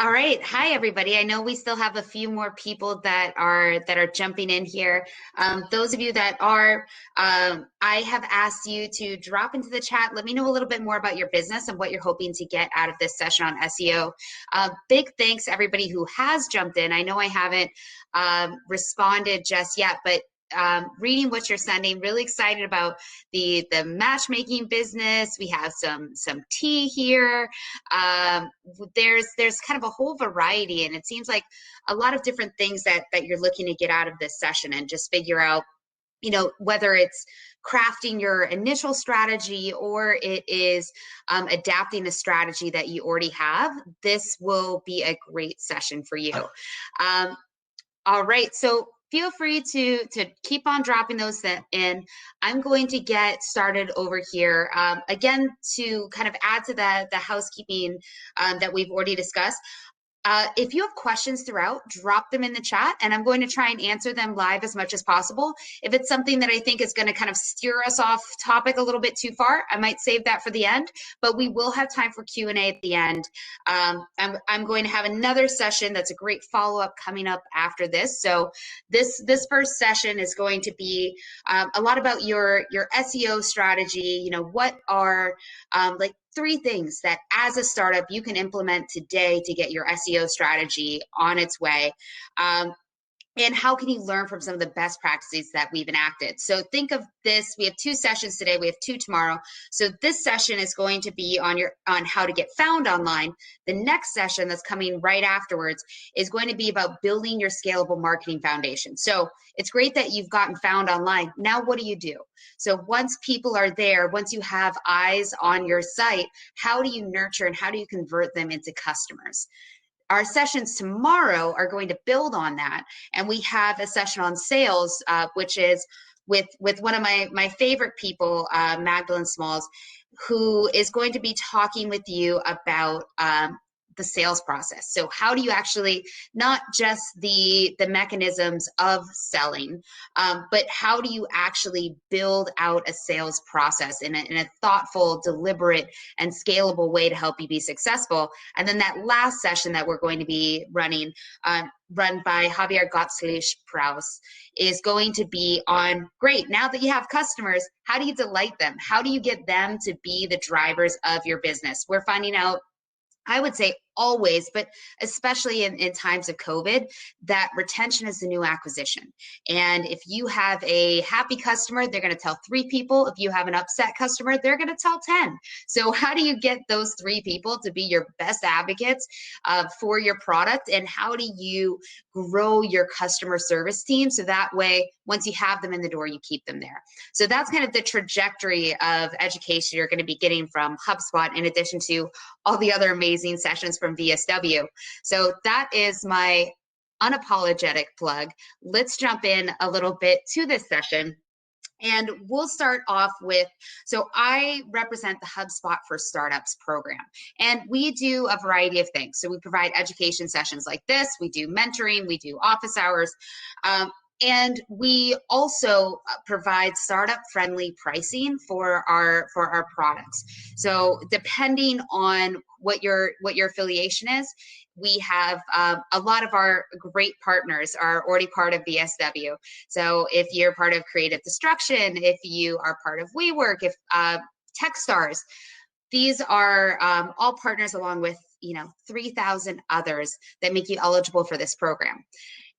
All right. Hi, everybody. I know we still have a few more people that are jumping in here. Those of you that are, I have asked you to drop into the chat. Let me know a little bit more about your business and what you're hoping to get out of this session on SEO. Big thanks to everybody who has jumped in. I know I haven't responded just yet, but reading what you're sending, really excited about the matchmaking business. We have some tea here. There's kind of a whole variety, and it seems like a lot of different things that you're looking to get out of this session and just figure out, whether it's crafting your initial strategy or it is adapting a strategy that you already have. This will be a great session for you. All right, so feel free to keep on dropping those in. I'm going to get started over here. Again, to kind of add to the housekeeping that we've already discussed. If you have questions throughout, drop them in the chat, and I'm going to try and answer them live as much as possible. If it's something that I think is going to kind of steer us off topic a little bit too far, I might save that for the end, but we will have time for Q&A at the end. I'm going to have another session that's a great follow-up coming up after this. So this first session is going to be a lot about your SEO strategy. What are like 3 things that as a startup you can implement today to get your SEO strategy on its way. And how can you learn from some of the best practices that we've enacted? So think of this, we have 2 sessions today, we have 2 tomorrow. So this session is going to be on how to get found online. The next session that's coming right afterwards is going to be about building your scalable marketing foundation. So it's great that you've gotten found online. Now what do you do? So once people are there, once you have eyes on your site, how do you nurture and how do you convert them into customers? Our sessions tomorrow are going to build on that, and we have a session on sales, which is with one of my favorite people, Magdalene Smalls, who is going to be talking with you about the sales process. So how do you actually, not just the mechanisms of selling, but how do you actually build out a sales process in a thoughtful, deliberate, and scalable way to help you be successful? And then that last session that we're going to be running, run by Javier Gottslich-Praus, is going to be on, great, now that you have customers, how do you delight them? How do you get them to be the drivers of your business? We're finding out, I would say always, but especially in times of COVID, that retention is the new acquisition. And if you have a happy customer, they're going to tell 3 people. If you have an upset customer, they're going to tell 10. So how do you get those 3 people to be your best advocates for your product? And how do you grow your customer service team so that way, once you have them in the door, you keep them there? So that's kind of the trajectory of education you're going to be getting from HubSpot, in addition to all the other amazing sessions from VSW. So that is my unapologetic plug. Let's jump in a little bit to this session. And we'll start off with, so I represent the HubSpot for Startups program, and we do a variety of things. So we provide education sessions like this, we do mentoring, we do office hours, and we also provide startup-friendly pricing for our products. So depending on what your affiliation is, we have a lot of our great partners are already part of VSW. So if you're part of Creative Destruction, if you are part of WeWork, if Techstars, these are all partners along with 3,000 others that make you eligible for this program.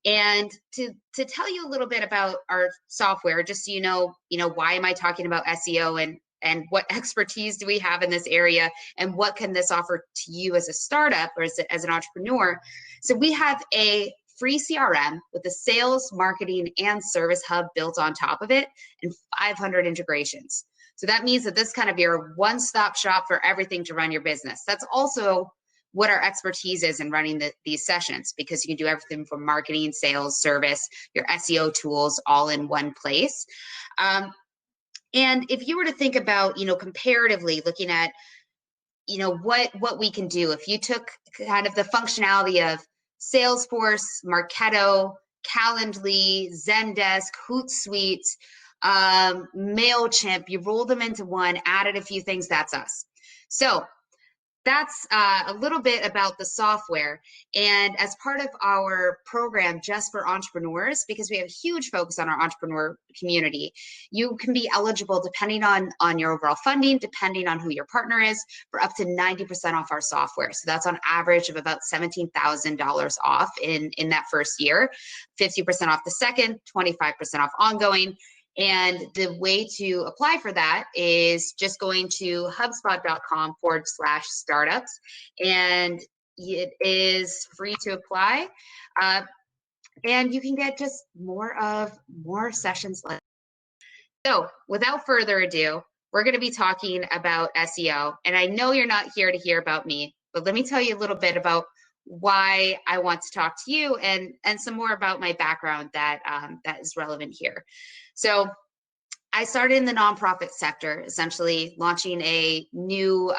And to tell you a little bit about our software, just so you know why am I talking about SEO and what expertise do we have in this area and what can this offer to you as a startup or as an entrepreneur. So we have a free CRM with a sales, marketing, and service hub built on top of it and 500 integrations. So that means that this kind of your one-stop shop for everything to run your business. That's also what our expertise is in running these sessions, because you can do everything from marketing, sales, service, your SEO tools, all in one place. And if you were to think about, comparatively looking at, what we can do, if you took kind of the functionality of Salesforce, Marketo, Calendly, Zendesk, Hootsuite, MailChimp, you roll them into one, added a few things, that's us. So that's a little bit about the software. And as part of our program just for entrepreneurs, because we have a huge focus on our entrepreneur community, you can be eligible depending on your overall funding, depending on who your partner is, for up to 90% off our software. So that's on average of about $17,000 off in that first year, 50% off the second, 25% off ongoing. And the way to apply for that is just going to hubspot.com/startups. And it is free to apply. And you can get just more sessions like. So without further ado, we're going to be talking about SEO. And I know you're not here to hear about me, but let me tell you a little bit about why I want to talk to you and some more about my background that is relevant here. So I started in the nonprofit sector, essentially launching a new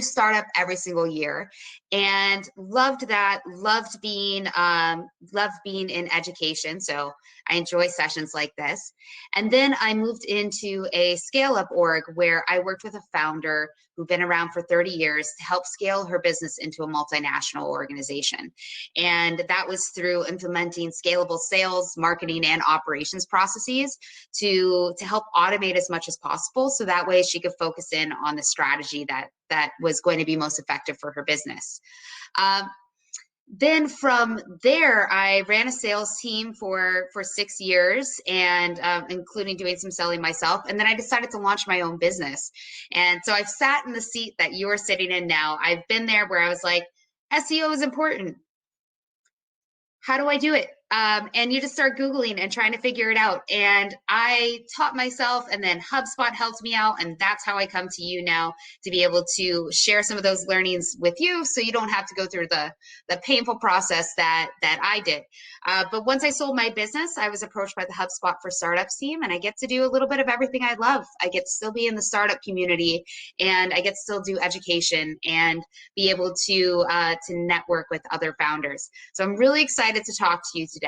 startup every single year, and loved that. Loved being in education. So I enjoy sessions like this. And then I moved into a scale-up org where I worked with a founder who'd been around for 30 years to help scale her business into a multinational organization. And that was through implementing scalable sales, marketing, and operations processes to help automate as much as possible. So that way she could focus in on the strategy that was going to be most effective for her business. Then from there, I ran a sales team for 6 years, and including doing some selling myself. And then I decided to launch my own business. And so I've sat in the seat that you're sitting in now. I've been there where I was like, SEO is important. How do I do it? And you just start Googling and trying to figure it out. And I taught myself, and then HubSpot helped me out. And that's how I come to you now to be able to share some of those learnings with you, so you don't have to go through the painful process that I did. But once I sold my business, I was approached by the HubSpot for Startups team, and I get to do a little bit of everything I love. I get to still be in the startup community, and I get to still do education and be able to network with other founders. So I'm really excited to talk to you today,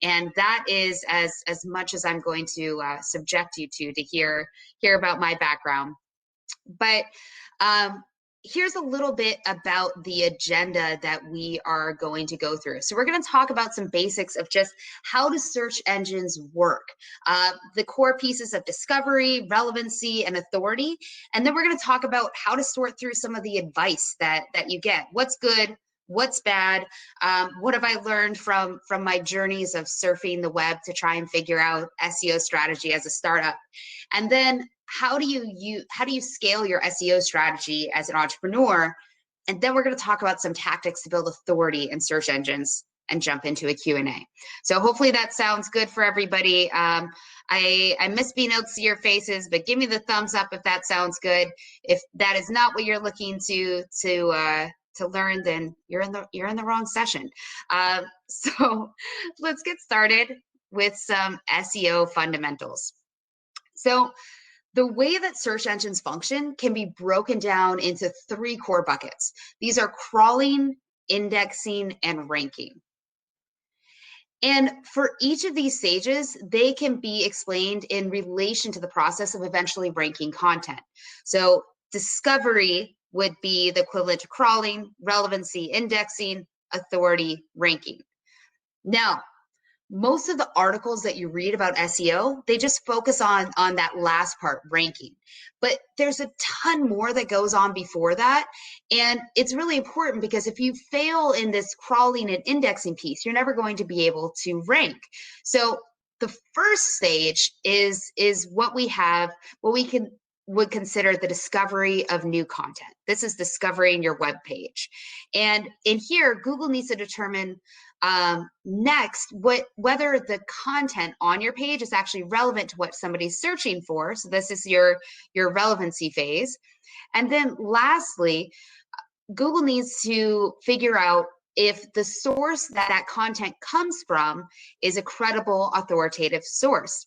and that is as much as I'm going to subject you to hear about my background. But here's a little bit about the agenda that we are going to go through. So we're going to talk about some basics of just how do search engines work, the core pieces of discovery, relevancy, and authority. And then we're going to talk about how to sort through some of the advice that you get. What's good? What's bad? What have I learned from my journeys of surfing the web to try and figure out SEO strategy as a startup? And then how do you scale your SEO strategy as an entrepreneur? And then we're going to talk about some tactics to build authority in search engines and jump into a Q&A. So hopefully that sounds good for everybody. I miss being able to see your faces, but give me the thumbs up if that sounds good. If that is not what you're looking to learn, then you're in the wrong session. So let's get started with some SEO fundamentals. So the way that search engines function can be broken down into 3 core buckets. These are crawling, indexing, and ranking. And for each of these stages, they can be explained in relation to the process of eventually ranking content. So discovery would be the equivalent to crawling, relevancy, indexing, authority, ranking. Now, most of the articles that you read about SEO, they just focus on that last part, ranking. But there's a ton more that goes on before that. And it's really important because if you fail in this crawling and indexing piece, you're never going to be able to rank. So the first stage is what we would consider the discovery of new content. This is discovering your web page. And in here, Google needs to determine next whether the content on your page is actually relevant to what somebody's searching for. So this is your relevancy phase. And then lastly, Google needs to figure out if the source that content comes from is a credible, authoritative source.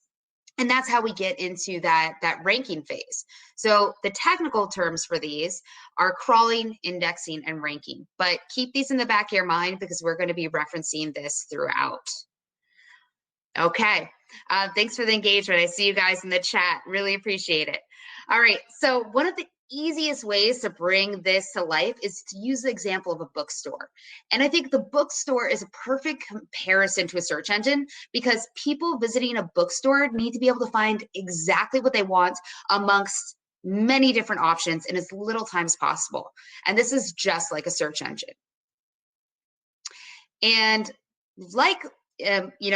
And that's how we get into that ranking phase. So the technical terms for these are crawling, indexing, and ranking. But keep these in the back of your mind because we're going to be referencing this throughout. Okay, thanks for the engagement. I see you guys in the chat. Really appreciate it. All right, so one of the easiest ways to bring this to life is to use the example of a bookstore. And I think the bookstore is a perfect comparison to a search engine because people visiting a bookstore need to be able to find exactly what they want amongst many different options in as little time as possible. And this is just like a search engine. And like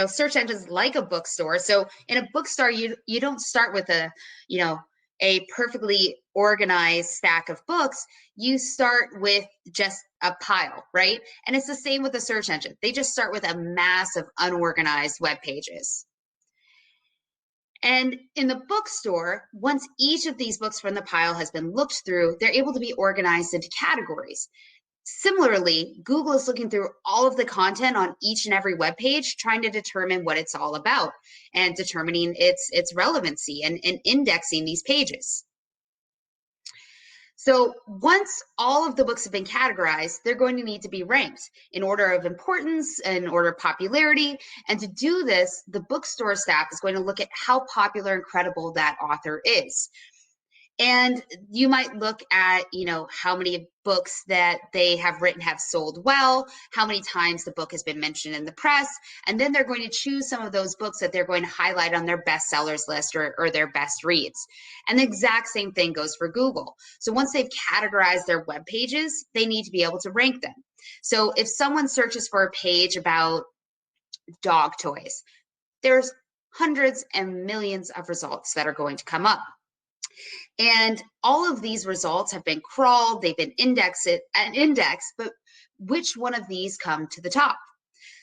search engines like a bookstore. So in a bookstore, you don't start with a perfectly organized stack of books. You start with just a pile, right? And it's the same with the search engine. They just start with a mass of unorganized web pages. And in the bookstore, once each of these books from the pile has been looked through, they're able to be organized into categories. Similarly, Google is looking through all of the content on each and every web page, trying to determine what it's all about and determining its relevancy and indexing these pages. So once all of the books have been categorized, they're going to need to be ranked in order of importance and in order of popularity. And to do this, the bookstore staff is going to look at how popular and credible that author is. And you might look at, how many books that they have written have sold well, how many times the book has been mentioned in the press, and then they're going to choose some of those books that they're going to highlight on their bestsellers list or their best reads. And the exact same thing goes for Google. So once they've categorized their web pages, they need to be able to rank them. So if someone searches for a page about dog toys, there's hundreds and millions of results that are going to come up. And all of these results have been crawled, they've been indexed, but which one of these come to the top?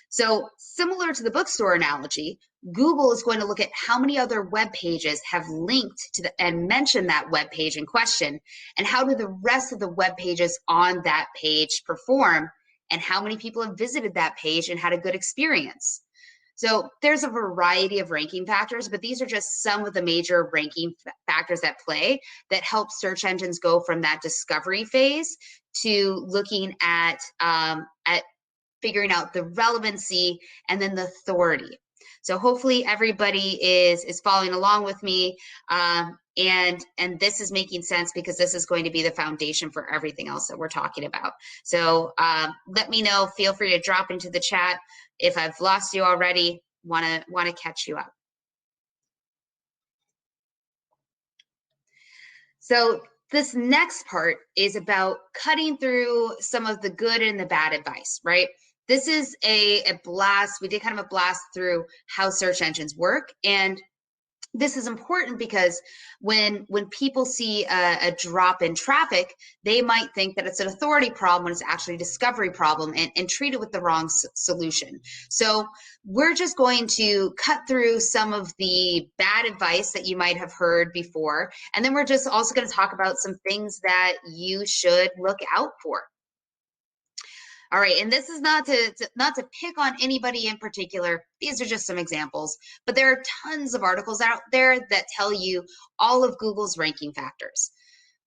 So similar to the bookstore analogy, Google is going to look at how many other web pages have linked to and mentioned that web page in question, and how do the rest of the web pages on that page perform, and how many people have visited that page and had a good experience. So there's a variety of ranking factors, but these are just some of the major ranking factors at play that help search engines go from that discovery phase to looking at figuring out the relevancy and then the authority. So hopefully everybody is following along with me, and this is making sense because this is going to be the foundation for everything else that we're talking about. So let me know. Feel free to drop into the chat if I've lost you already. Want to catch you up. So this next part is about cutting through some of the good and the bad advice, right? This is a blast. We did kind of a blast through how search engines work. And this is important because when people see a drop in traffic, they might think that it's an authority problem when it's actually a discovery problem, and treat it with the wrong solution. So we're just going to cut through some of the bad advice that you might have heard before. And then we're just also going to talk about some things that you should look out for. All right, and this is not to pick on anybody in particular. These are just some examples, but there are tons of articles out there that tell you all of Google's ranking factors.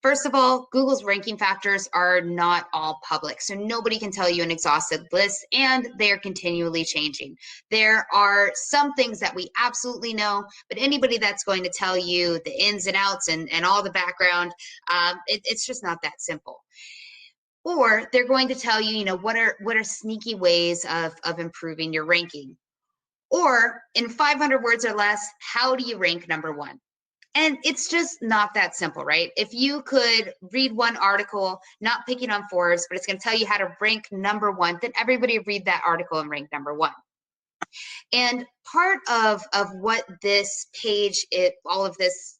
First of all, Google's ranking factors are not all public, so nobody can tell you an exhaustive list, and they are continually changing. There are some things that we absolutely know, but anybody that's going to tell you the ins and outs and all the background, it's just not that simple. Or they're going to tell you, what are sneaky ways of improving your ranking? Or in 500 words or less, how do you rank number one? And it's just not that simple, right? If you could read one article, not picking on Forbes, but it's going to tell you how to rank number one, then everybody read that article and rank number one. And part of what this page, all of this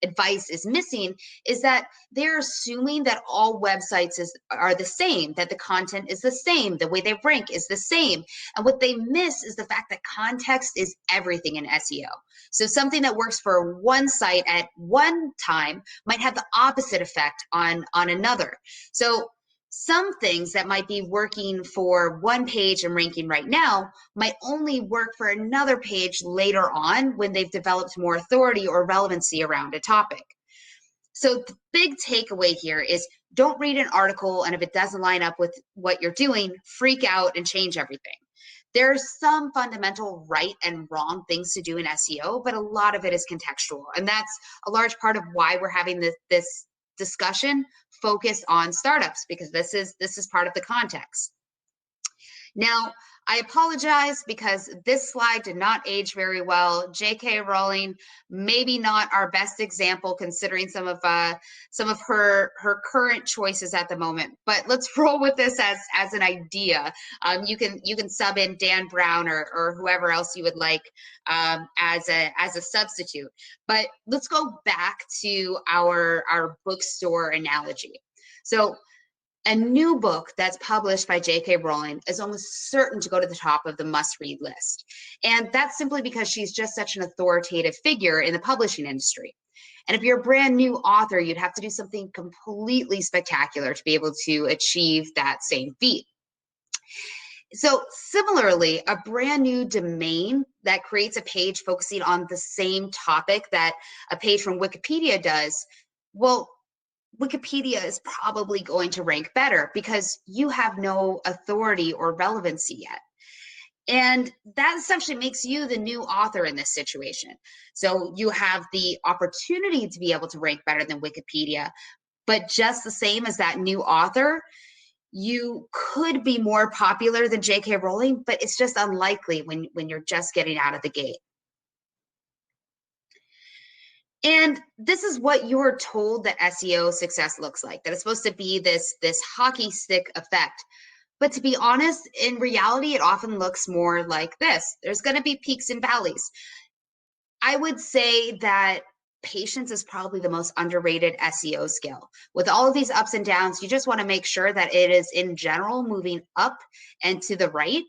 advice is missing is that they're assuming that all websites are the same, that the content is the same, the way they rank is the same. And what they miss is the fact that context is everything in SEO. So something that works for one site at one time might have the opposite effect on another. So some things that might be working for one page and ranking right now might only work for another page later on when they've developed more authority or relevancy around a topic. So the big takeaway here is don't read an article, and if it doesn't line up with what you're doing, freak out and change everything. There's some fundamental right and wrong things to do in SEO, but a lot of it is contextual. And that's a large part of why we're having this discussion focused on startups because this is part of the context. Now, I apologize because this slide did not age very well. J.K. Rowling, maybe not our best example considering some of her current choices at the moment. But let's roll with this as an idea. You can sub in Dan Brown or whoever else you would like as a substitute. But let's go back to our bookstore analogy. So a new book that's published by J.K. Rowling is almost certain to go to the top of the must-read list. And that's simply because she's just such an authoritative figure in the publishing industry. And if you're a brand new author, you'd have to do something completely spectacular to be able to achieve that same feat. So similarly, a brand new domain that creates a page focusing on the same topic that a page from Wikipedia does, well, Wikipedia is probably going to rank better because you have no authority or relevancy yet. And that essentially makes you the new author in this situation. So you have the opportunity to be able to rank better than Wikipedia, but just the same as that new author, you could be more popular than J.K. Rowling, but it's just unlikely when you're just getting out of the gate. And this is what you're told that SEO success looks like, that it's supposed to be this hockey stick effect. But to be honest, in reality, it often looks more like this. There's going to be peaks and valleys. I would say that patience is probably the most underrated SEO skill. With all of these ups and downs, you just want to make sure that it is in general moving up and to the right.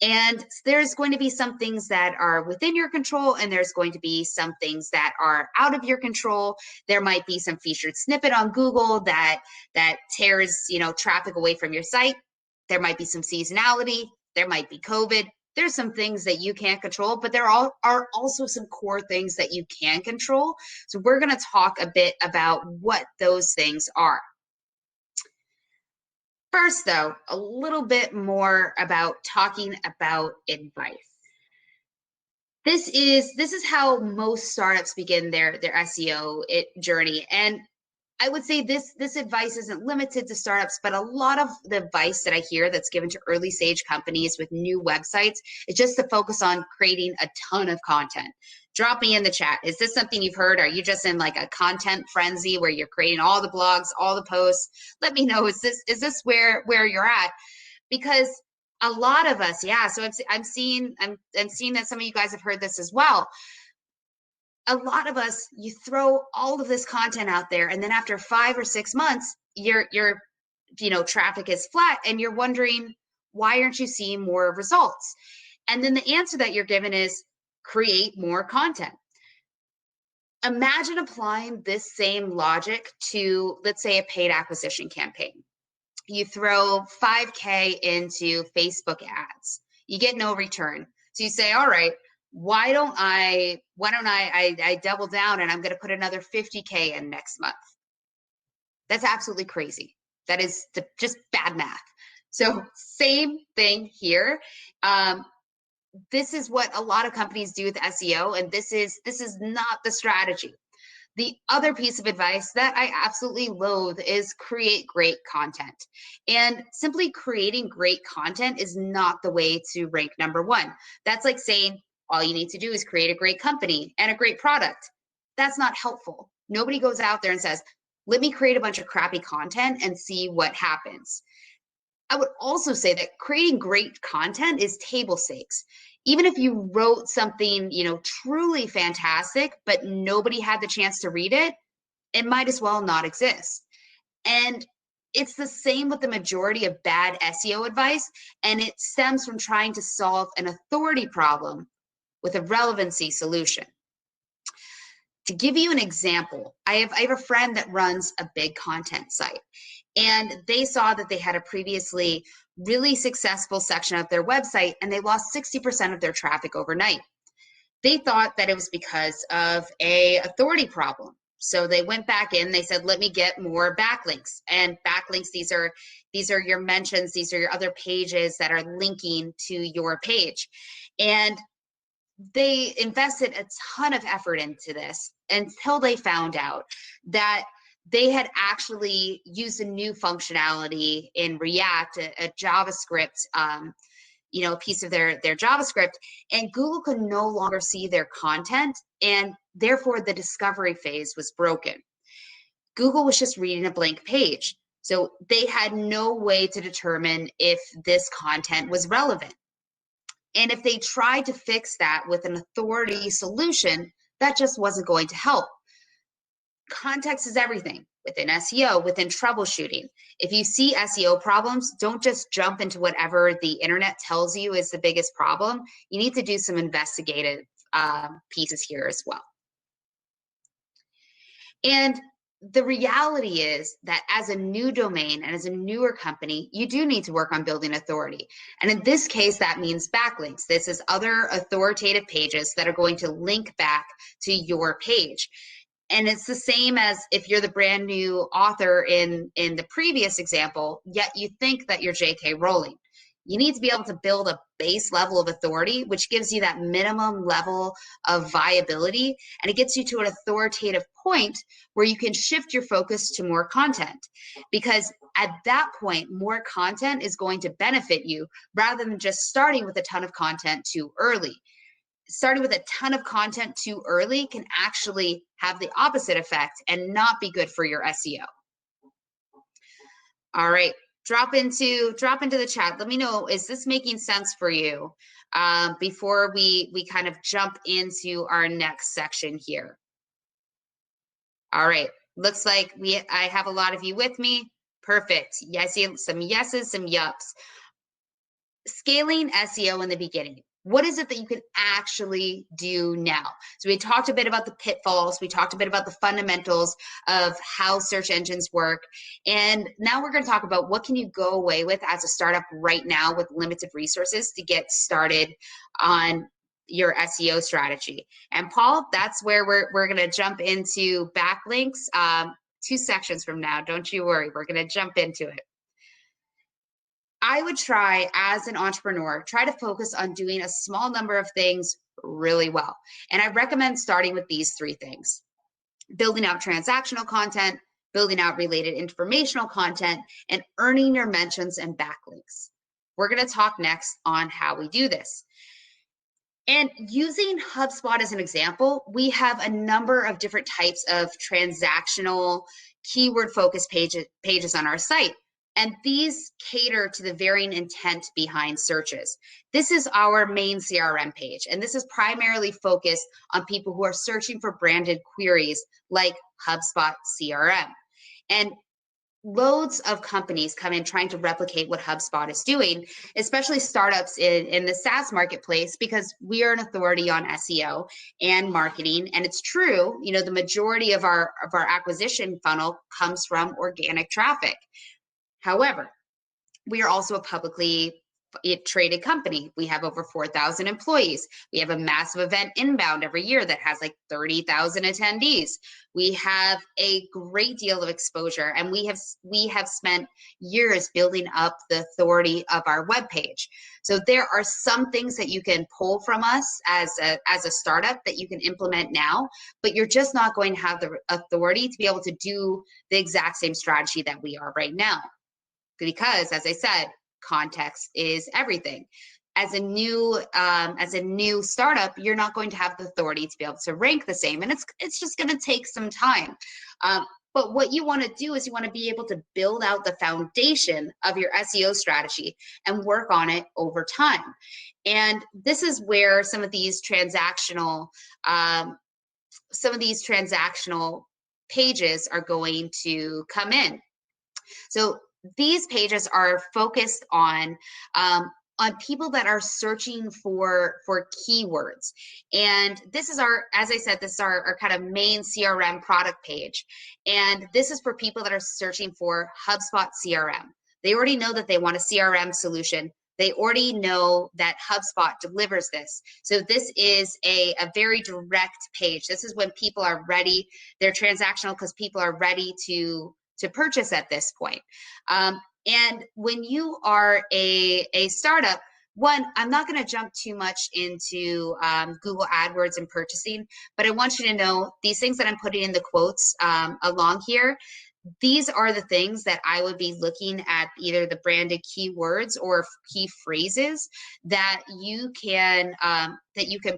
And there's going to be some things that are within your control, and there's going to be some things that are out of your control. There might be some featured snippet on Google that tears, traffic away from your site. There might be some seasonality. There might be COVID. There's some things that you can't control, but there are also some core things that you can control. So we're going to talk a bit about what those things are. First, though, a little bit more about talking about advice. This is how most startups begin their SEO journey. And I would say this advice isn't limited to startups, but a lot of the advice that I hear that's given to early stage companies with new websites is just to focus on creating a ton of content. Drop me in the chat. Is this something you've heard? Are you just in like a content frenzy where you're creating all the blogs, all the posts? Let me know. Is this where you're at? Because a lot of us, yeah. So I'm seeing that some of you guys have heard this as well. A lot of us, you throw all of this content out there, and then after 5 or 6 months, your traffic is flat, and you're wondering, why aren't you seeing more results? And then the answer that you're given is create more content. Imagine applying this same logic to, let's say, a paid acquisition campaign. You throw $5K into Facebook ads. You get no return. So you say, all right, why don't I double down and I'm going to put another 50K in next month? That's absolutely crazy. That is just bad math. So same thing here. This is what a lot of companies do with SEO, and this is not the strategy. The other piece of advice that I absolutely loathe is create great content. And simply creating great content is not the way to rank number one. That's like saying all you need to do is create a great company and a great product. That's not helpful. Nobody goes out there and says, let me create a bunch of crappy content and see what happens. I would also say that creating great content is table stakes. Even if you wrote something, truly fantastic, but nobody had the chance to read it, it might as well not exist. And it's the same with the majority of bad SEO advice, and it stems from trying to solve an authority problem with a relevancy solution. To give you an example, I have a friend that runs a big content site, and they saw that they had a previously really successful section of their website, and they lost 60% of their traffic overnight. They thought that it was because of a authority problem. So they went back in, they said, let me get more backlinks. And backlinks, these are your mentions, these are your other pages that are linking to your page. And they invested a ton of effort into this until they found out that they had actually used a new functionality in React, a JavaScript, piece of their JavaScript, and Google could no longer see their content, and therefore the discovery phase was broken. Google was just reading a blank page. So they had no way to determine if this content was relevant. And if they tried to fix that with an authority solution, that just wasn't going to help. Context is everything within SEO, within troubleshooting. If you see SEO problems, don't just jump into whatever the internet tells you is the biggest problem. You need to do some investigative pieces here as well. And the reality is that as a new domain and as a newer company, you do need to work on building authority. And in this case, that means backlinks. This is other authoritative pages that are going to link back to your page. And it's the same as if you're the brand new author in the previous example, yet you think that you're J.K. Rowling. You need to be able to build a base level of authority, which gives you that minimum level of viability, and it gets you to an authoritative point where you can shift your focus to more content. Because at that point, more content is going to benefit you rather than just starting with a ton of content too early. Starting with a ton of content too early can actually have the opposite effect and not be good for your SEO. All right. Drop into the chat. Let me know, is this making sense for you before we kind of jump into our next section here? All right. Looks like I have a lot of you with me. Perfect. Yeah, I see some yeses, some yups. Scaling SEO in the beginning. What is it that you can actually do now? So we talked a bit about the pitfalls. We talked a bit about the fundamentals of how search engines work. And now we're going to talk about what can you go away with as a startup right now with limited resources to get started on your SEO strategy. And Paul, that's where we're going to jump into backlinks 2 sections from now. Don't you worry. We're going to jump into it. I would try, as an entrepreneur, try to focus on doing a small number of things really well. And I recommend starting with these 3 things: building out transactional content, building out related informational content, and earning your mentions and backlinks. We're going to talk next on how we do this. And using HubSpot as an example, we have a number of different types of transactional keyword-focused pages on our site. And these cater to the varying intent behind searches. This is our main CRM page, and this is primarily focused on people who are searching for branded queries like HubSpot CRM. And loads of companies come in trying to replicate what HubSpot is doing, especially startups in the SaaS marketplace, because we are an authority on SEO and marketing. And it's true, the majority of our acquisition funnel comes from organic traffic. However, we are also a publicly traded company. We have over 4,000 employees. We have a massive event inbound every year that has like 30,000 attendees. We have a great deal of exposure, and we have spent years building up the authority of our webpage. So there are some things that you can pull from us as a startup that you can implement now, but you're just not going to have the authority to be able to do the exact same strategy that we are right now. Because, as I said, context is everything. As a new startup, you're not going to have the authority to be able to rank the same, and it's just going to take some time. But what you want to do is you want to be able to build out the foundation of your SEO strategy and work on it over time. And this is where some of these transactional pages are going to come in. So these pages are focused on people that are searching for keywords. And this is as I said, this is our kind of main CRM product page. And this is for people that are searching for HubSpot CRM. They already know that they want a CRM solution. They already know that HubSpot delivers this. So this is a very direct page. This is when people are ready. They're transactional because people are ready to purchase at this point. And when you are a startup, One, I'm not going to jump too much into Google AdWords and purchasing, but I want you to know these things that I'm putting in the quotes along here. These are the things that I would be looking at, either the branded keywords or key phrases that you can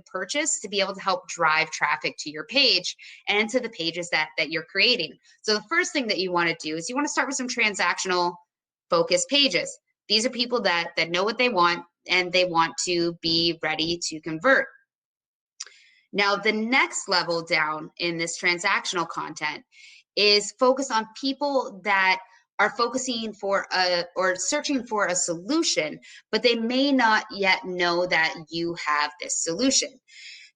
purchase to be able to help drive traffic to your page and to the pages that you're creating. So the first thing that you want to do is you want to start with some transactional focused pages. These are people that know what they want and they want to be ready to convert. Now, the next level down in this transactional content is focus on people that are focusing for or searching for a solution, but they may not yet know that you have this solution.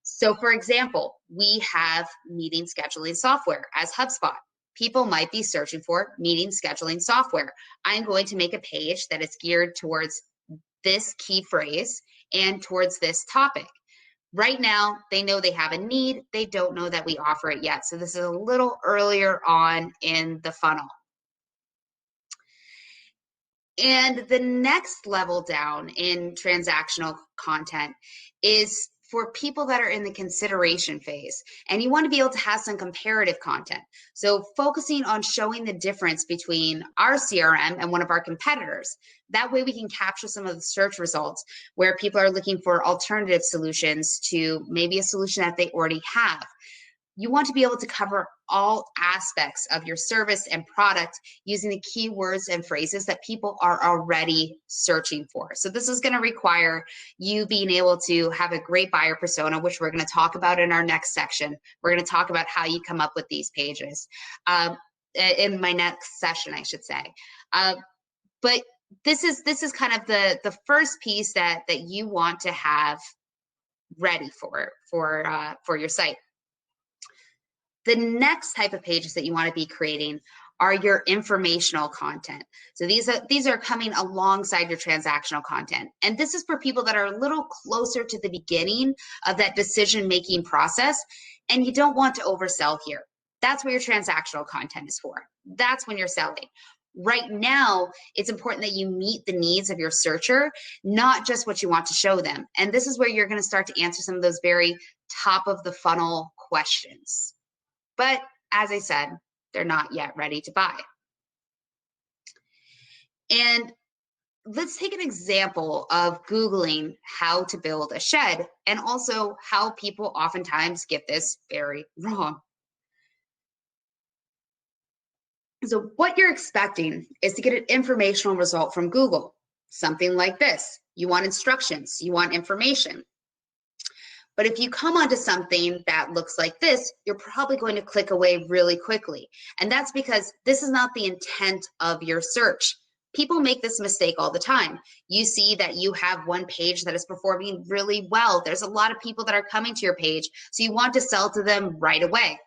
So for example, we have meeting scheduling software as Hubspot. People might be searching for meeting scheduling software. I'm going to make a page that is geared towards this key phrase and towards this topic. Right now, they know they have a need. They don't know that we offer it yet. So this is a little earlier on in the funnel. And the next level down in transactional content is for people that are in the consideration phase, and you want to be able to have some comparative content. So focusing on showing the difference between our CRM and one of our competitors. That way we can capture some of the search results where people are looking for alternative solutions to maybe a solution that they already have. You want to be able to cover all aspects of your service and product using the keywords and phrases that people are already searching for. So this is going to require you being able to have a great buyer persona, which we're going to talk about in our next section. We're going to talk about how you come up with these pages in my next session, I should say. But this is kind of the first piece that you want to have ready for your site. The next type of pages that you want to be creating are your informational content. So these are coming alongside your transactional content. And this is for people that are a little closer to the beginning of that decision-making process, and you don't want to oversell here. That's what your transactional content is for. That's when you're selling. Right now, it's important that you meet the needs of your searcher, not just what you want to show them. And this is where you're going to start to answer some of those very top of the funnel questions. But as I said, they're not yet ready to buy. And let's take an example of Googling how to build a shed and also how people oftentimes get this very wrong. So what you're expecting is to get an informational result from Google, something like this. You want instructions, you want information. But if you come onto something that looks like this, you're probably going to click away really quickly. And that's because this is not the intent of your search. People make this mistake all the time. You see that you have one page that is performing really well. There's a lot of people that are coming to your page, so you want to sell to them right away.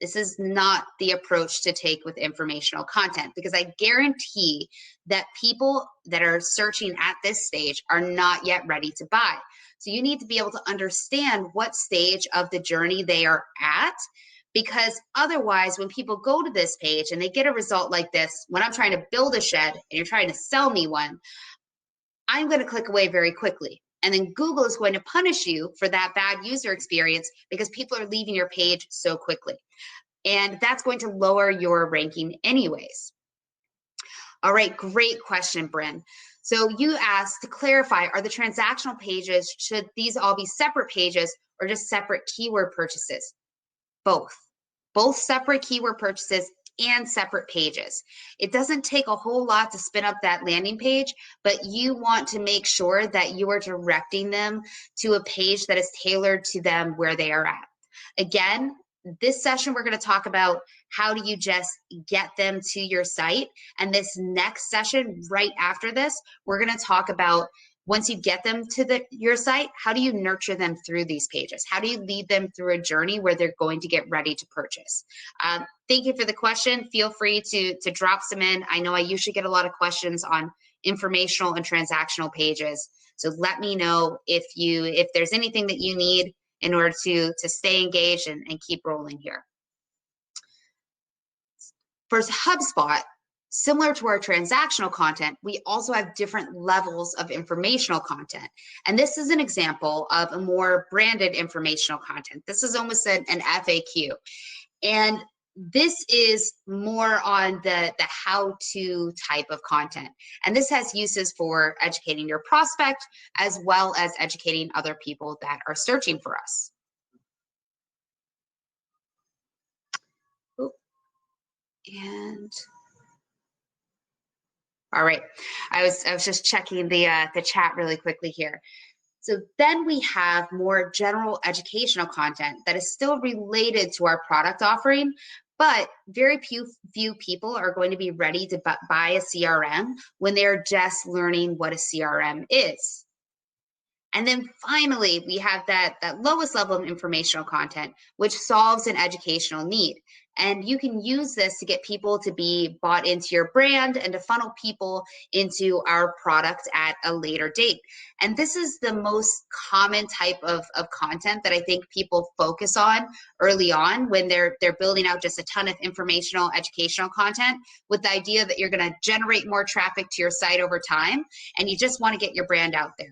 This is not the approach to take with informational content, because I guarantee that people that are searching at this stage are not yet ready to buy. So you need to be able to understand what stage of the journey they are at, because otherwise when people go to this page and they get a result like this, when I'm trying to build a shed and you're trying to sell me one, I'm going to click away very quickly. And then Google is going to punish you for that bad user experience because people are leaving your page so quickly. And that's going to lower your ranking anyways. All right, great question, Bryn. So you asked to clarify, are the transactional pages, should these all be separate pages or just separate keyword purchases? Both separate keyword purchases and separate pages. It doesn't take a whole lot to spin up that landing page, but you want to make sure that you are directing them to a page that is tailored to them where they are at. Again, this session, we're going to talk about how do you just get them to your site. And this next session, right after this, we're going to talk about once you get them to your site, how do you nurture them through these pages? How do you lead them through a journey where they're going to get ready to purchase? Thank you for the question. Feel free to drop some in. I know I usually get a lot of questions on informational and transactional pages. So let me know if there's anything that you need in order to stay engaged and keep rolling here. For HubSpot, Similar to our transactional content, we also have different levels of informational content. And this is an example of a more branded informational content. This is almost an FAQ. And this is more on the how-to type of content. And this has uses for educating your prospect as well as educating other people that are searching for us. And all right, I was just checking the chat really quickly here. So then we have more general educational content that is still related to our product offering, but very few people are going to be ready to buy a CRM when they're just learning what a CRM is. And then finally, we have that lowest level of informational content, which solves an educational need. And you can use this to get people to be bought into your brand and to funnel people into our product at a later date. And this is the most common type of content that I think people focus on early on when they're building out just a ton of informational, educational content with the idea that you're going to generate more traffic to your site over time, and you just want to get your brand out there.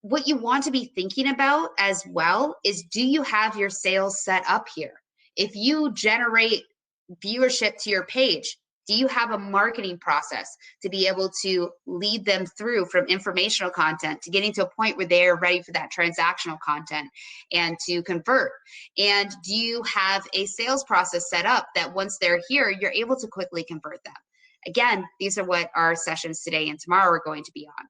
What you want to be thinking about as well is, do you have your sales set up here? If you generate viewership to your page, do you have a marketing process to be able to lead them through from informational content to getting to a point where they're ready for that transactional content and to convert? And do you have a sales process set up that once they're here, you're able to quickly convert them? Again, these are what our sessions today and tomorrow are going to be on.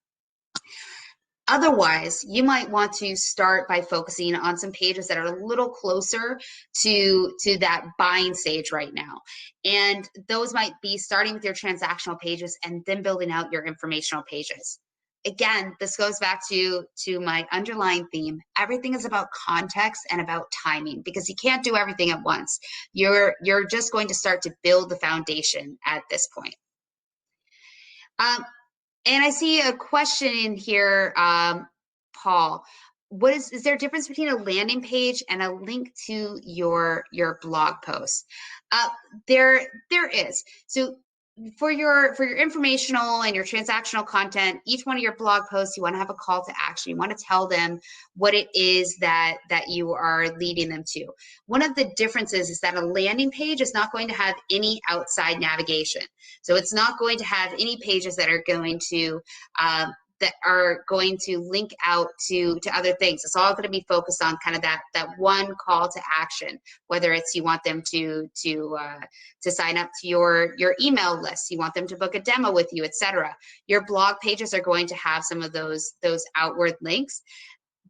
Otherwise, you might want to start by focusing on some pages that are a little closer to that buying stage right now. And those might be starting with your transactional pages and then building out your informational pages. Again, this goes back to my underlying theme. Everything is about context and about timing, because you can't do everything at once. You're just going to start to build the foundation at this point. And I see a question in here, Paul. Is there a difference between a landing page and a link to your blog post? There is. So for your informational and your transactional content, each one of your blog posts, you want to have a call to action. You want to tell them what it is that you are leading them to. One of the differences is that a landing page is not going to have any outside navigation. So it's not going to have any pages that are going to link out to other things. It's all going to be focused on kind of that one call to action, whether it's you want them to sign up to your email list, you want them to book a demo with you, etc. Your blog pages are going to have some of those outward links.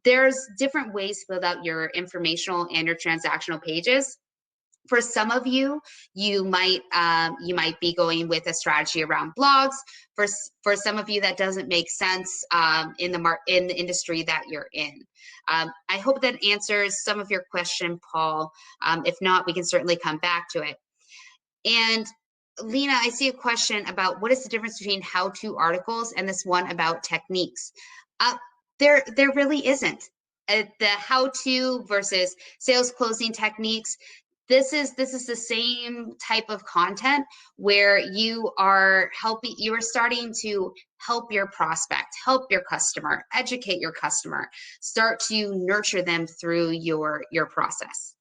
There's different ways to build out your informational and your transactional pages. For some of you, you might be going with a strategy around blogs. For some of you, that doesn't make sense in the industry that you're in. I hope that answers some of your question, Paul. If not, we can certainly come back to it. And Lena, I see a question about what is the difference between how-to articles and this one about techniques. There really isn't. The how-to versus sales closing techniques. This is the same type of content where you are starting to help your prospect, help your customer, educate your customer, start to nurture them through your process.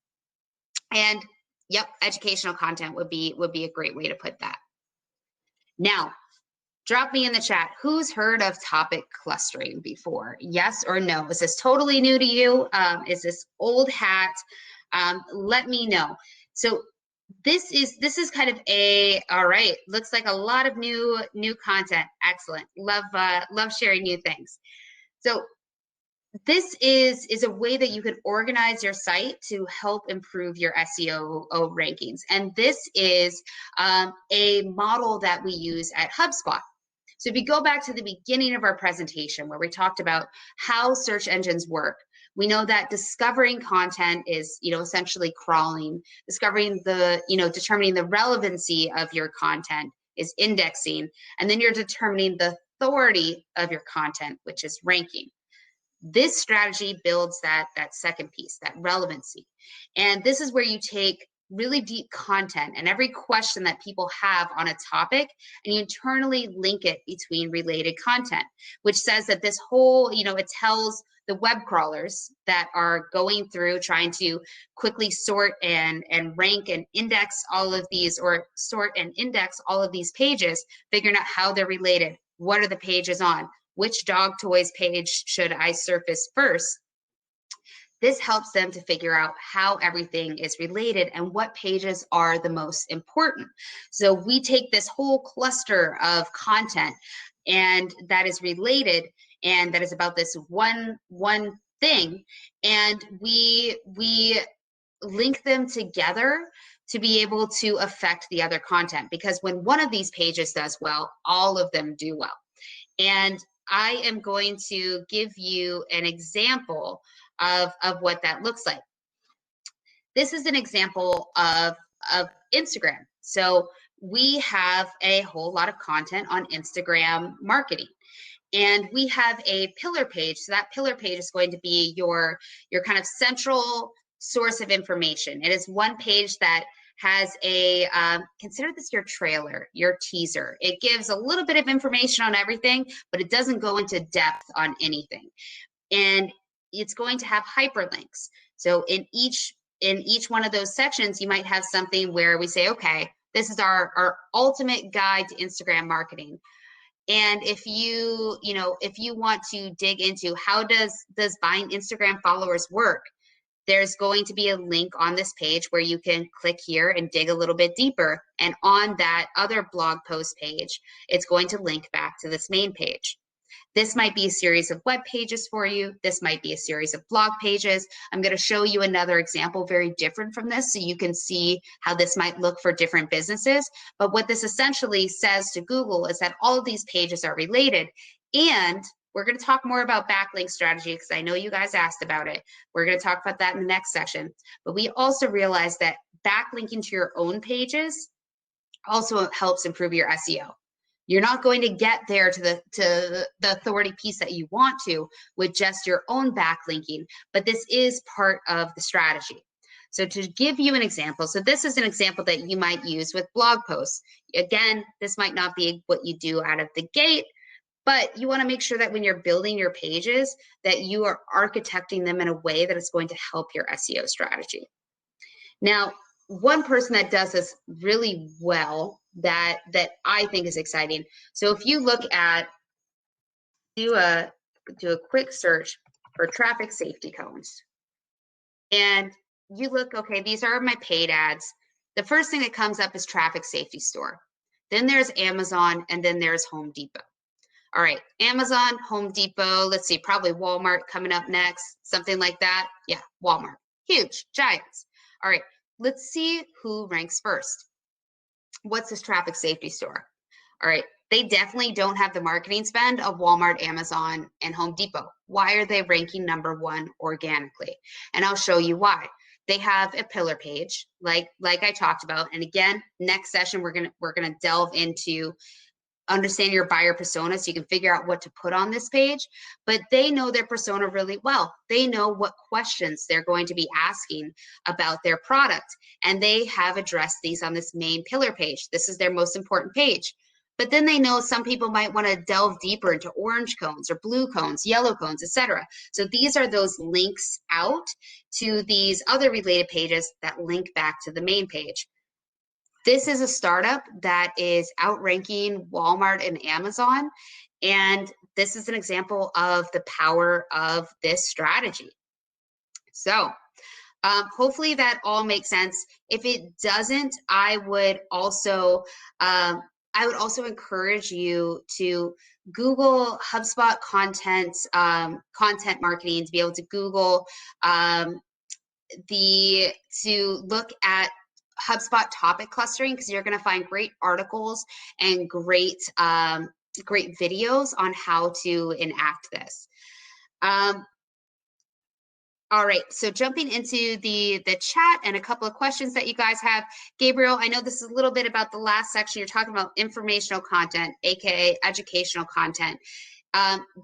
And yep, educational content would be a great way to put that. Now, drop me in the chat, who's heard of topic clustering before? Yes or no? Is this totally new to you? Is this old hat? Let me know. So this is kind of all right, looks like a lot of new content. Excellent. Love sharing new things. So this is a way that you can organize your site to help improve your SEO rankings. And this is a model that we use at Hubspot. So if you go back to the beginning of our presentation where we talked about how search engines work, we know that discovering content is, essentially crawling, determining the relevancy of your content is indexing, and then you're determining the authority of your content, which is ranking. This strategy builds that second piece, that relevancy. And this is where you take really deep content and every question that people have on a topic, and you internally link it between related content, which says that this whole, it tells the web crawlers that are going through trying to quickly sort and rank and index all of these, or sort and index all of these pages, figuring out how they're related. What are the pages on? Which dog toys page should I surface first? This helps them to figure out how everything is related and what pages are the most important. So we take this whole cluster of content and that is related and that is about this one thing, and we link them together to be able to affect the other content, because when one of these pages does well, all of them do well. And I am going to give you an example of what that looks like. This is an example of Instagram. So we have a whole lot of content on Instagram marketing. And we have a pillar page. So that pillar page is going to be your kind of central source of information. It is one page that has a, consider this your trailer, your teaser. It gives a little bit of information on everything, but it doesn't go into depth on anything. And it's going to have hyperlinks. So in each one of those sections, you might have something where we say, okay, this is our ultimate guide to Instagram marketing. And if you want to dig into how does buying Instagram followers work, there's going to be a link on this page where you can click here and dig a little bit deeper. And on that other blog post page, it's going to link back to this main page. This might be a series of web pages for you. This might be a series of blog pages. I'm going to show you another example very different from this so you can see how this might look for different businesses. But what this essentially says to Google is that all of these pages are related. And we're going to talk more about backlink strategy because I know you guys asked about it. We're going to talk about that in the next section. But we also realize that backlinking to your own pages also helps improve your SEO. You're not going to get there to the authority piece that you want to with just your own backlinking, but this is part of the strategy. So to give you an example, so this is an example that you might use with blog posts. Again, this might not be what you do out of the gate, but you want to make sure that when you're building your pages that you are architecting them in a way that is going to help your SEO strategy. Now, one person that does this really well that I think is exciting. So if you look at, do a quick search for traffic safety cones, and you look, okay, these are my paid ads. The first thing that comes up is traffic safety store. Then there's Amazon, and then there's Home Depot. All right, Amazon, Home Depot, let's see, probably Walmart coming up next, something like that. Yeah, Walmart, huge, giants. All right, let's see who ranks first. What's this traffic safety store? All right, they definitely don't have the marketing spend of Walmart, Amazon, and Home Depot. Why are they ranking #1 organically? And I'll show you why. They have a pillar page, like I talked about. And again, next session we're gonna delve into understand your buyer persona so you can figure out what to put on this page. But they know their persona really well. They know what questions they're going to be asking about their product, and they have addressed these on this main pillar page. This is their most important page. But then they know some people might want to delve deeper into orange cones or blue cones, yellow cones, etc. So these are those links out to these other related pages that link back to the main page. This is a startup that is outranking Walmart and Amazon, and this is an example of the power of this strategy. So hopefully that all makes sense. If it doesn't, I would also encourage you to Google HubSpot content marketing, to be able to Google to look at HubSpot topic clustering, because you're going to find great articles and great videos on how to enact this. All right, so jumping into the chat and a couple of questions that you guys have. Gabriel, I know this is a little bit about the last section. You're talking about informational content, aka educational content.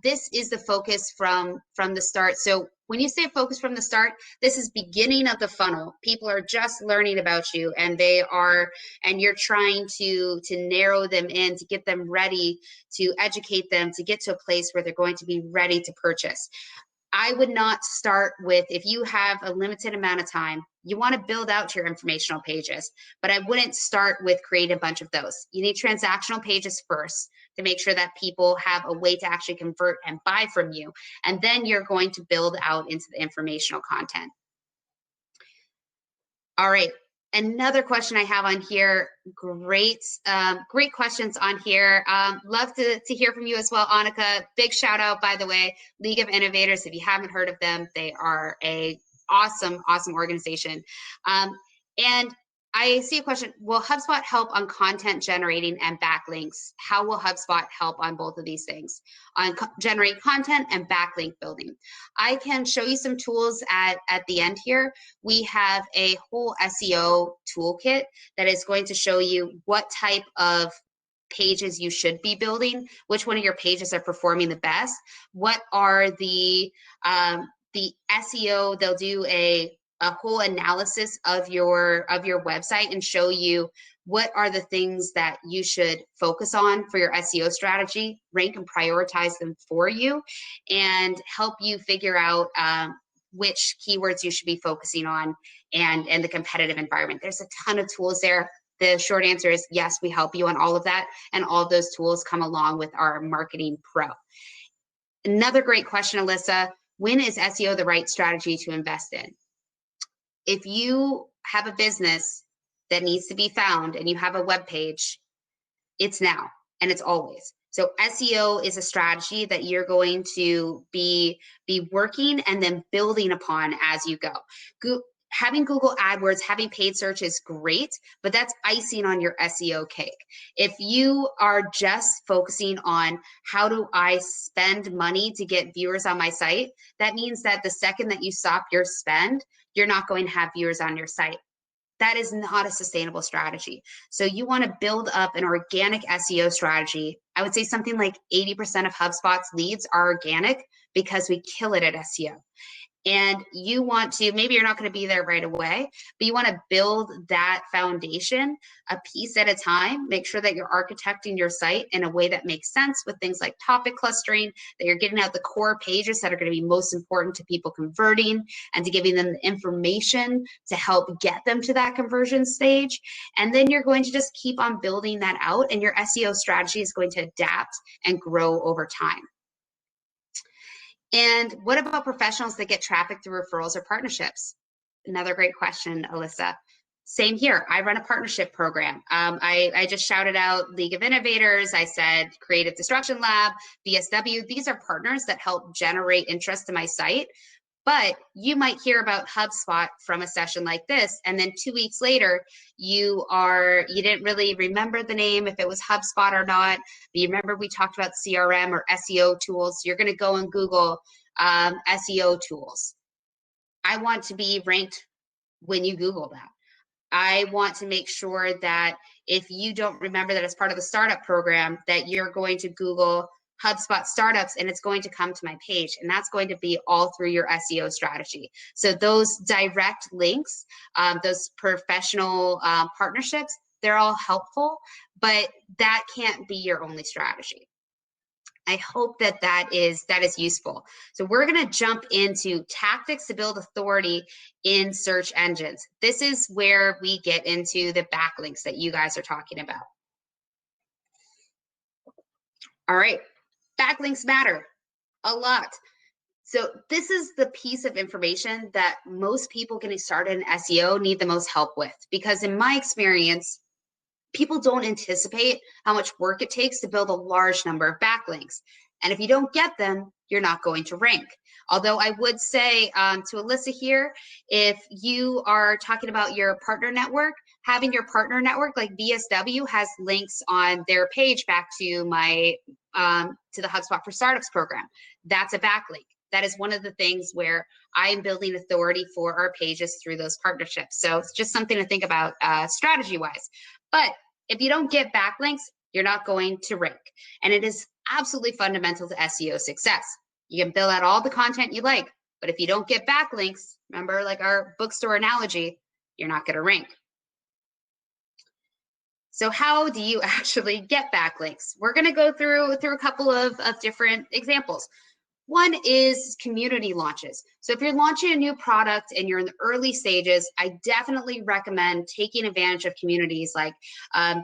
This is the focus from the start. So when you say focus from the start, this is beginning of the funnel. People are just learning about you, and you're trying to narrow them in, to get them ready, to educate them, to get to a place where they're going to be ready to purchase. I would not start with, if you have a limited amount of time, you want to build out your informational pages, but I wouldn't start with creating a bunch of those. You need transactional pages first to make sure that people have a way to actually convert and buy from you. And then you're going to build out into the informational content. All right. Another question I have on here, great questions on here. Love to hear from you as well, Annika. Big shout out, by the way, League of Innovators. If you haven't heard of them, they are a awesome organization. And I see a question, will HubSpot help on content generating and backlinks? How will HubSpot help on both of these things, on generate content and backlink building? I can show you some tools at the end here. We have a whole SEO toolkit that is going to show you what type of pages you should be building, which one of your pages are performing the best, what are the SEO, they'll do a whole analysis of your website and show you what are the things that you should focus on for your SEO strategy, rank and prioritize them for you, and help you figure out which keywords you should be focusing on and the competitive environment. There's a ton of tools there. The short answer is yes, we help you on all of that, and all of those tools come along with our Marketing Pro. Another great question, Alyssa. When is SEO the right strategy to invest in? If you have a business that needs to be found and you have a web page, it's now and it's always. So SEO is a strategy that you're going to be working and then building upon as you go. Having Google AdWords, having paid search is great, but that's icing on your SEO cake. If you are just focusing on how do I spend money to get viewers on my site, that means that the second that you stop your spend, you're not going to have viewers on your site. That is not a sustainable strategy. So you want to build up an organic SEO strategy. I would say something like 80% of HubSpot's leads are organic because we kill it at SEO. And you want to, maybe you're not going to be there right away, but you want to build that foundation a piece at a time. Make sure that you're architecting your site in a way that makes sense with things like topic clustering, that you're getting out the core pages that are going to be most important to people converting and to giving them the information to help get them to that conversion stage. And then you're going to just keep on building that out, and your SEO strategy is going to adapt and grow over time. And what about professionals that get traffic through referrals or partnerships? Another great question, Alyssa. Same here. I run a partnership program. I just shouted out League of Innovators. I said Creative Destruction Lab, BSW. These are partners that help generate interest in my site. But you might hear about HubSpot from a session like this, and then 2 weeks later, you didn't really remember the name, if it was HubSpot or not. But you remember we talked about CRM or SEO tools. You're going to go and Google SEO tools. I want to be ranked when you Google that. I want to make sure that if you don't remember that as part of the startup program, that you're going to Google HubSpot startups and it's going to come to my page, and that's going to be all through your SEO strategy. So those direct links, those professional partnerships, they're all helpful, but that can't be your only strategy. I hope that is useful. So we're going to jump into tactics to build authority in search engines. This is where we get into the backlinks that you guys are talking about. All right. Backlinks matter a lot. So this is the piece of information that most people getting started in SEO need the most help with, because in my experience, people don't anticipate how much work it takes to build a large number of backlinks. And if you don't get them, you're not going to rank. Although I would say to Alyssa here, if you are talking about your partner network, having your partner network like BSW has links on their page back to my to the HubSpot for Startups program. That's a backlink. That is one of the things where I am building authority for our pages through those partnerships. So it's just something to think about strategy-wise. But if you don't get backlinks, you're not going to rank. And it is absolutely fundamental to SEO success. You can build out all the content you like, but if you don't get backlinks, remember like our bookstore analogy, you're not going to rank. So how do you actually get backlinks? We're going to go through a couple of different examples. One is community launches. So if you're launching a new product and you're in the early stages, I definitely recommend taking advantage of communities like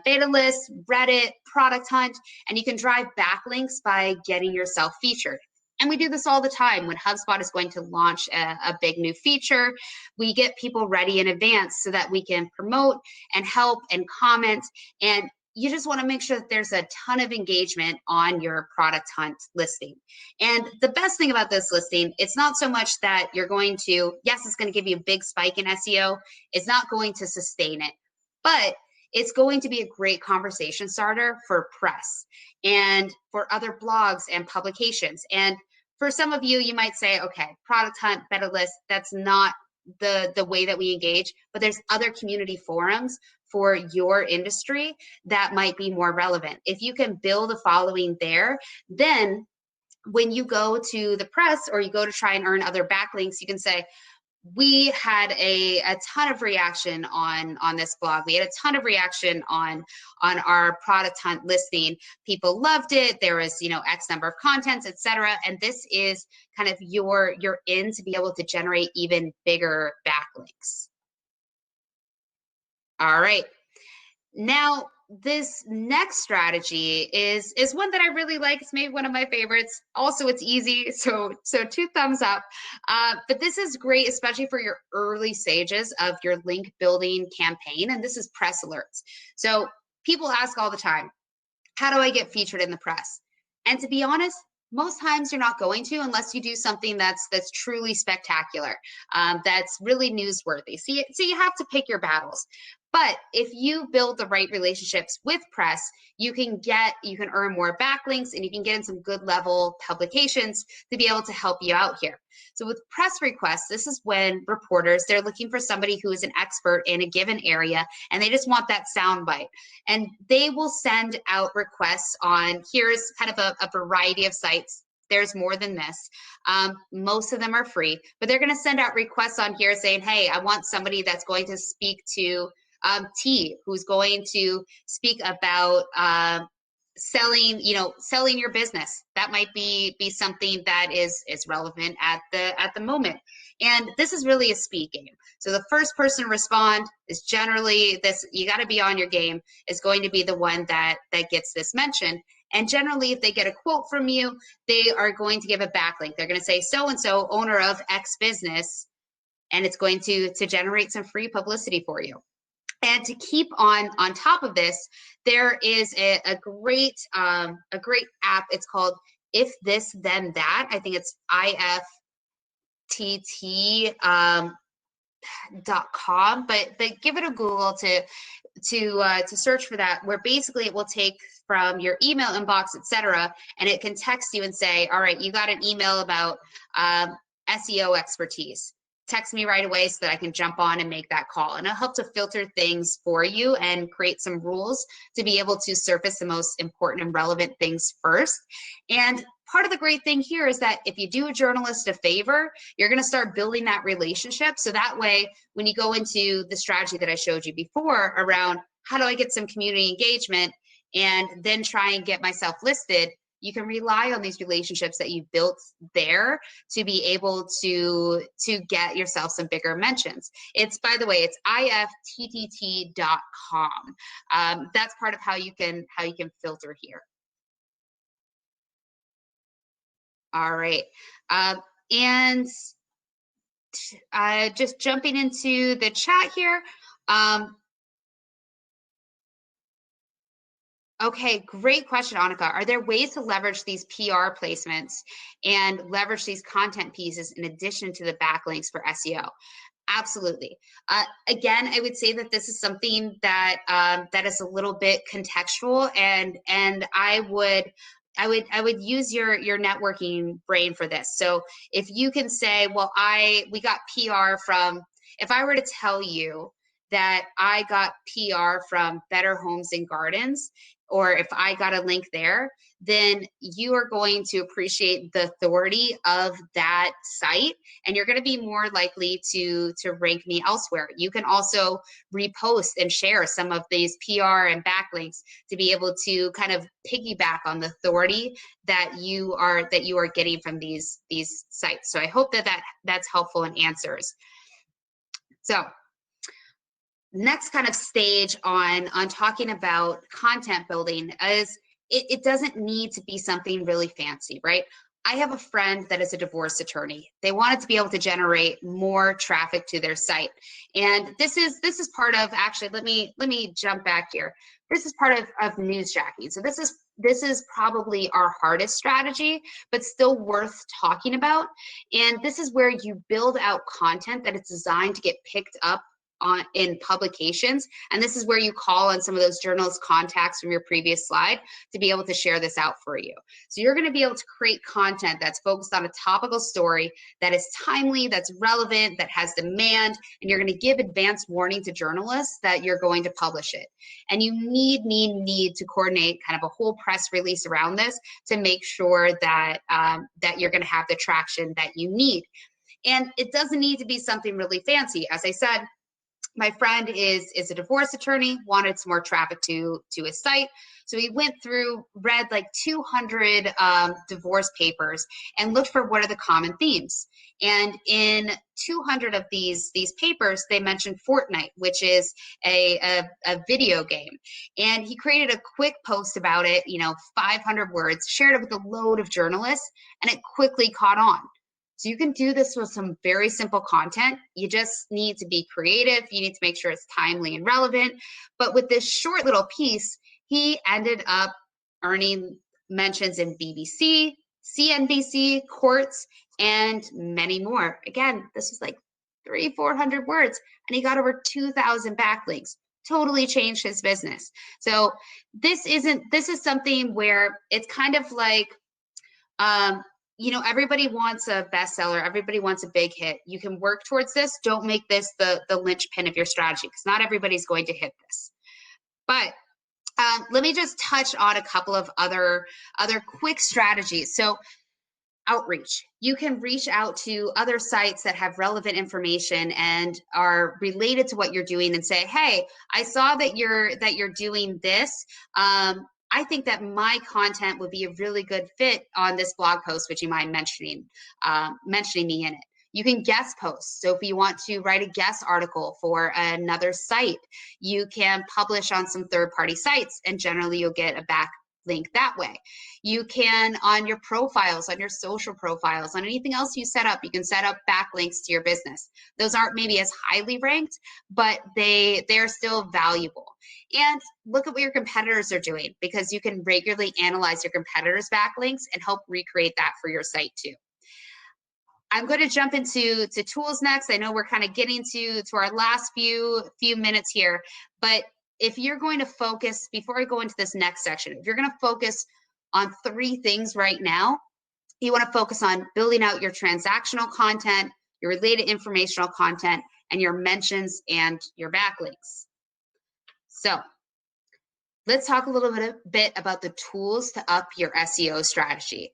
Beta List, Reddit, Product Hunt, and you can drive backlinks by getting yourself featured. And we do this all the time. When HubSpot is going to launch a big new feature, we get people ready in advance so that we can promote and help and comment. And you just want to make sure that there's a ton of engagement on your Product Hunt listing. And the best thing about this listing, it's not so much that you're going to, yes, it's going to give you a big spike in SEO. It's not going to sustain it, but it's going to be a great conversation starter for press and for other blogs and publications. And for some of you, you might say, okay, Product Hunt, Beta List, that's not the way that we engage, but there's other community forums for your industry that might be more relevant. If you can build a following there, then when you go to the press or you go to try and earn other backlinks, you can say, we had a ton of reaction on this blog. We had a ton of reaction on our Product Hunt listing. People loved it. There was, X number of contents, etc. And this is kind of your in to be able to generate even bigger backlinks. All right. Now, this next strategy is one that I really like. It's maybe one of my favorites. Also, it's easy, so 2 thumbs up. But this is great, especially for your early stages of your link building campaign, and this is press alerts. So people ask all the time, how do I get featured in the press? And to be honest, most times you're not going to unless you do something that's truly spectacular, that's really newsworthy. So you have to pick your battles. But if you build the right relationships with press, you can earn more backlinks and you can get in some good level publications to be able to help you out here. So with press requests, this is when reporters, they're looking for somebody who is an expert in a given area and they just want that soundbite. And they will send out requests on, here's kind of a variety of sites. There's more than this. Most of them are free, but they're going to send out requests on here saying, hey, I want somebody that's going to speak to T, who's going to speak about selling your business. That might be something that is relevant at the moment. And this is really a speed game. So the first person to respond is generally this, you got to be on your game, is going to be the one that gets this mention. And generally, if they get a quote from you, they are going to give a backlink. They're going to say, so-and-so, owner of X business, and it's going to generate some free publicity for you. And to keep on top of this, there is a great app. It's called If This Then That. I think it's IFTT.com, but give it a Google to search for that, where basically it will take from your email inbox, etc., and it can text you and say, all right, you got an email about SEO expertise. Text me right away so that I can jump on and make that call. And it'll help to filter things for you and create some rules to be able to surface the most important and relevant things first. And part of the great thing here is that if you do a journalist a favor, you're going to start building that relationship. So that way, when you go into the strategy that I showed you before around how do I get some community engagement and then try and get myself listed, you can rely on these relationships that you've built there to be able to get yourself some bigger mentions. It's, by the way, it's IFTTT.com. That's part of how you can filter here. All right, and just jumping into the chat here. Okay, great question, Annika. Are there ways to leverage these PR placements and leverage these content pieces in addition to the backlinks for SEO? Absolutely. Again, I would say that this is something that that is a little bit contextual, and I would use your networking brain for this. So if you can say, well, we got PR from, if I were to tell you that I got PR from Better Homes and Gardens, or if I got a link there, then you are going to appreciate the authority of that site, and you're going to be more likely to rank me elsewhere. You can also repost and share some of these PR and backlinks to be able to kind of piggyback on the authority that you are getting from these sites. So I hope that's helpful and answers. So next kind of stage on talking about content building is it doesn't need to be something really fancy, right? I have a friend that is a divorce attorney. They wanted to be able to generate more traffic to their site. And this is part of, actually, let me jump back here. This is part of newsjacking. So this is probably our hardest strategy, but still worth talking about. And this is where you build out content that is designed to get picked up in publications. And this is where you call on some of those journalist contacts from your previous slide to be able to share this out for you. So you're going to be able to create content that's focused on a topical story that is timely, that's relevant, that has demand, and you're going to give advance warning to journalists that you're going to publish it. And you need to coordinate kind of a whole press release around this to make sure that that you're going to have the traction that you need. And it doesn't need to be something really fancy. As I said, my friend is a divorce attorney, wanted some more traffic to his site. So he went through, read like 200 divorce papers and looked for what are the common themes. And in 200 of these papers, they mentioned Fortnite, which is a video game. And he created a quick post about it, 500 words, shared it with a load of journalists, and it quickly caught on. So you can do this with some very simple content. You just need to be creative. You need to make sure it's timely and relevant. But with this short little piece, he ended up earning mentions in BBC, CNBC, courts, and many more. Again, this was like 300-400 words, and he got over 2,000 backlinks. Totally changed his business. So this is something where it's kind of like, everybody wants a bestseller. Everybody wants a big hit. You can work towards this. Don't make this the linchpin of your strategy, because not everybody's going to hit this. But let me just touch on a couple of other quick strategies. So outreach. You can reach out to other sites that have relevant information and are related to what you're doing and say, hey, I saw that you're doing this. I think that my content would be a really good fit on this blog post. Would you mind mentioning me in it? You can guest post. So if you want to write a guest article for another site, you can publish on some third-party sites, and generally you'll get a backlink that way. You can, on your profiles, on your social profiles, on anything else you set up, you can set up backlinks to your business. Those aren't maybe as highly ranked, but they're still valuable. And look at what your competitors are doing, because you can regularly analyze your competitors' backlinks and help recreate that for your site too. I'm going to jump into tools next. I know we're kind of getting to our last few minutes here, but if you're going to focus, before I go into this next section, if you're going to focus on 3 things right now, you want to focus on building out your transactional content, your related informational content, and your mentions and your backlinks. So let's talk a little bit about the tools to up your SEO strategy.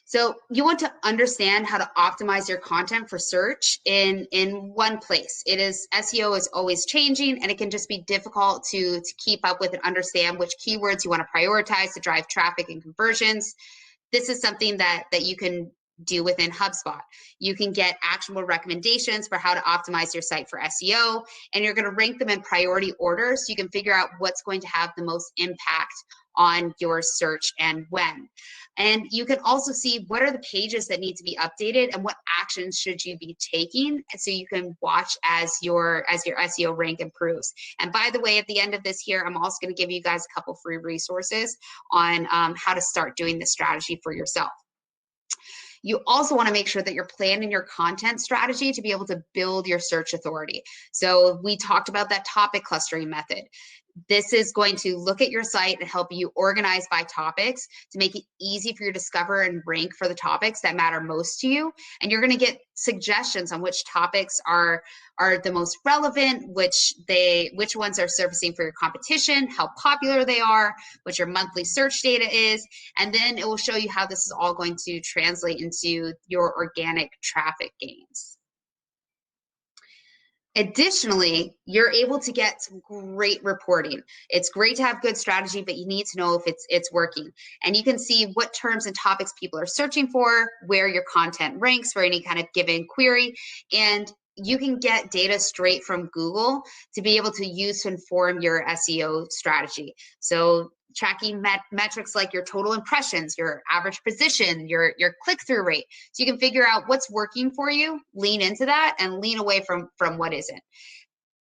So you want to understand how to optimize your content for search in one place. SEO is always changing, and it can just be difficult to keep up with and understand which keywords you want to prioritize to drive traffic and conversions. This is something that you can do within HubSpot. You can get actionable recommendations for how to optimize your site for SEO, and you're going to rank them in priority order so you can figure out what's going to have the most impact on your search and when. And you can also see what are the pages that need to be updated and what actions should you be taking, so you can watch as your SEO rank improves. And by the way, at the end of this here, I'm also going to give you guys a couple free resources on how to start doing this strategy for yourself. You also want to make sure that you're planning your content strategy to be able to build your search authority. So we talked about that topic clustering method. This is going to look at your site and help you organize by topics to make it easy for you to discover and rank for the topics that matter most to you. And you're going to get suggestions on which topics are the most relevant, which ones are surfacing for your competition, how popular they are, what your monthly search data is, and then it will show you how this is all going to translate into your organic traffic gains. Additionally, you're able to get some great reporting. It's great to have good strategy, but you need to know if it's working. And you can see what terms and topics people are searching for, where your content ranks for any kind of given query, and you can get data straight from Google to be able to use to inform your SEO strategy. So tracking metrics like your total impressions, your average position, your click-through rate. So you can figure out what's working for you, lean into that, and lean away from what isn't.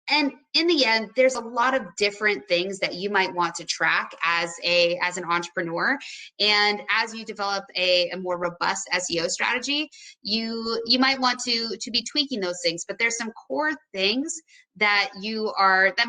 And in the end, there's a lot of different things that you might want to track as an entrepreneur. And as you develop a more robust SEO strategy, you might want to be tweaking those things. But there's some core things that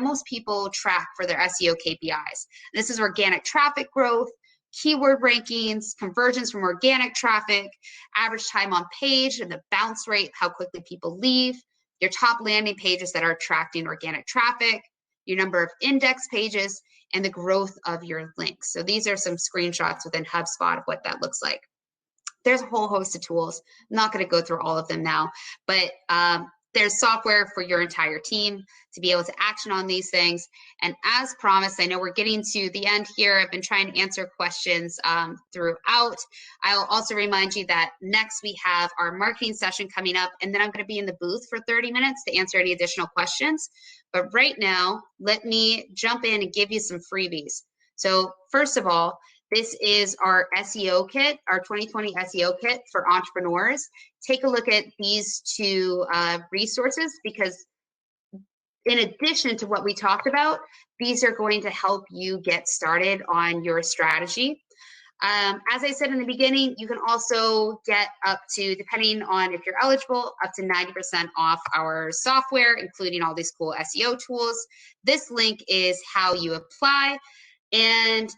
most people track for their SEO KPIs. This is organic traffic growth, keyword rankings, conversions from organic traffic, average time on page, and the bounce rate, how quickly people leave, your top landing pages that are attracting organic traffic, your number of index pages, and the growth of your links. So these are some screenshots within HubSpot of what that looks like. There's a whole host of tools. I'm not going to go through all of them now, but there's software for your entire team to be able to action on these things. And as promised, I know we're getting to the end here. I've been trying to answer questions throughout. I'll also remind you that next we have our marketing session coming up, and then I'm going to be in the booth for 30 minutes to answer any additional questions. But right now, let me jump in and give you some freebies. So first of all, this is our SEO kit, our 2020 SEO kit for entrepreneurs. Take a look at these two resources, because in addition to what we talked about, these are going to help you get started on your strategy. As I said in the beginning, you can also get up to, depending on if you're eligible, up to 90% off our software, including all these cool SEO tools. This link is how you apply. And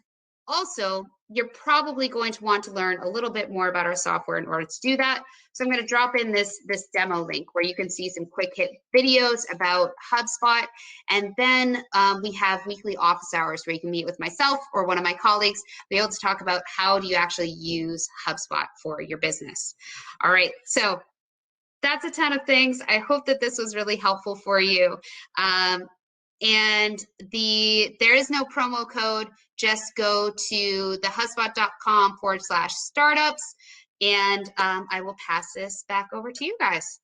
also, you're probably going to want to learn a little bit more about our software in order to do that. So I'm going to drop in this demo link where you can see some quick hit videos about HubSpot. And then we have weekly office hours where you can meet with myself or one of my colleagues, be able to talk about how do you actually use HubSpot for your business. All right, so that's a ton of things. I hope that this was really helpful for you. And there is no promo code. Just go to thehubspot.com/startups, and I will pass this back over to you guys.